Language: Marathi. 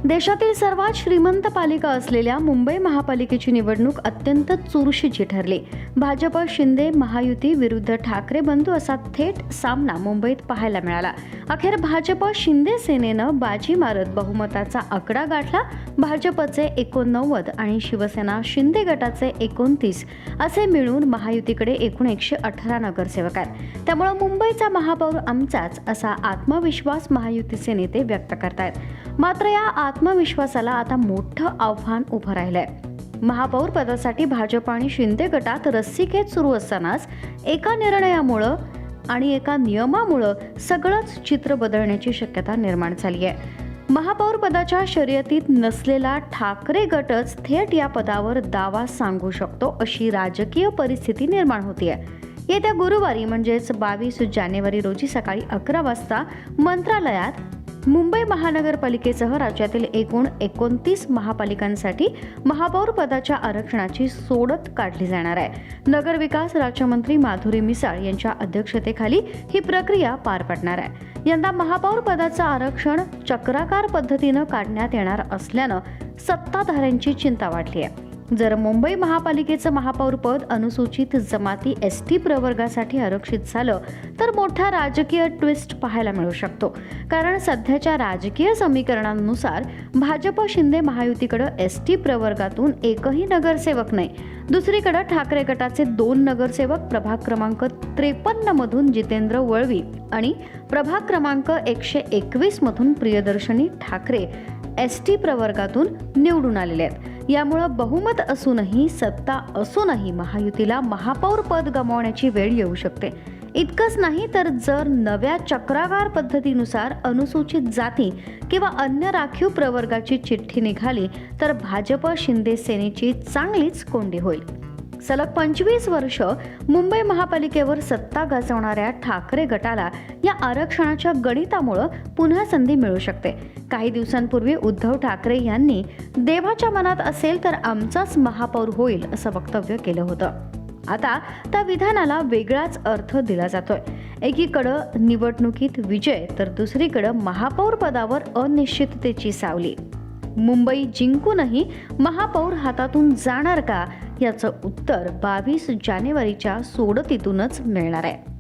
देशातील सर्वात श्रीमंत पालिका असलेल्या मुंबई महापालिकेची निवडणूक अत्यंत चुरशीची ठरली। भाजप शिंदे महायुती विरुद्ध ठाकरे बंधू असा थेट सामना मुंबईत पाहायला मिळाला। अखेर भाजप शिंदे सेनेनं बाजी मारत बहुमताचा आकडा गाठला। भाजपचे 89 आणि शिवसेना शिंदे गटाचे 29 असे मिळून महायुतीकडे एकूण 118 नगरसेवक आहेत। त्यामुळे मुंबईचा महापौर आमचाच असा आत्मविश्वास महायुतीचे नेते व्यक्त करतायत। मात्र या आत्मविश्वासाला आता मोठं आव्हान उभं राहिलंय। महापौर पदासाठी भाजप आणि शिंदे गटात रस्सीखेच सुरू असतानाच एका निर्णयामुळे आणि एका नियमामुळे सगळंच चित्र बदलण्याची शक्यता निर्माण झाली आहे। महापौर पदाच्या शर्यतीत नसलेला ठाकरे गटच थेट या पदावर दावा सांगू शकतो अशी राजकीय परिस्थिती निर्माण होतीये। येत्या गुरुवारी म्हणजेच 22 जानेवारी रोजी सकाळी 11 वाजता मंत्रालयात मुंबई महानगरपालिकेसह राज्यातील एकूण 29 महापालिकांसाठी महापौर पदाच्या आरक्षणाची सोडत काढली जाणार आहे। नगरविकास राज्यमंत्री माधुरी मिसाळ यांच्या अध्यक्षतेखाली ही प्रक्रिया पार पडणार आहे। यंदा महापौर पदाचं आरक्षण चक्राकार पद्धतीनं काढण्यात येणार असल्यानं सत्ताधाऱ्यांची चिंता वाढली आहे। जर मुंबई महापालिकेचं महापौर पद अनुसूचित जमाती एसटी प्रवर्गासाठी आरक्षित झालं तर मोठा राजकीय ट्विस्ट पाहायला मिळू शकतो। कारण सध्याच्या राजकीय समीकरणांनुसार भाजप शिंदे महायुतीकडे एसटी प्रवर्गातून एकही नगरसेवक नाही। दुसरीकडे ठाकरे गटाचे 2 नगरसेवक प्रभाग क्रमांक 53 मधून जितेंद्र वळवी आणि प्रभाग क्रमांक 121 मधून प्रियदर्शनी ठाकरे एसटी प्रवर्गातून निवडून आलेले आहेत। यामुळे बहुमत असूनही सत्ता असूनही महायुतीला महापौर पद गमावण्याची वेळ येऊ शकते। इतकंच नाही तर जर नव्या चक्राकार पद्धतीनुसार अनुसूचित जाती किंवा अन्य राखीव प्रवर्गाची चिठ्ठी निघाली तर भाजप शिंदे सेनेची चांगलीच कोंडी होईल। सलग 25 वर्ष मुंबई महापालिकेवर सत्ता गाजवणाऱ्या ठाकरे गटाला या आरक्षणाच्या गणितामुळे पुन्हा संधी मिळू शकते। काही दिवसांपूर्वी उद्धव ठाकरे यांनी देवाच्या मनात असेल तर आमचाच महापौर होईल असं वक्तव्य केलं होतं। आता त्या विधानाला वेगळाच अर्थ दिला जातोय। एकीकडे निवडणुकीत विजय तर दुसरीकडे महापौर पदावर अनिश्चिततेची सावली। मुंबई जिंकूनही महापौर हातातून जाणार का याचं उत्तर 22 जानेवारीच्या सोडतीतूनच मिळणार आहे।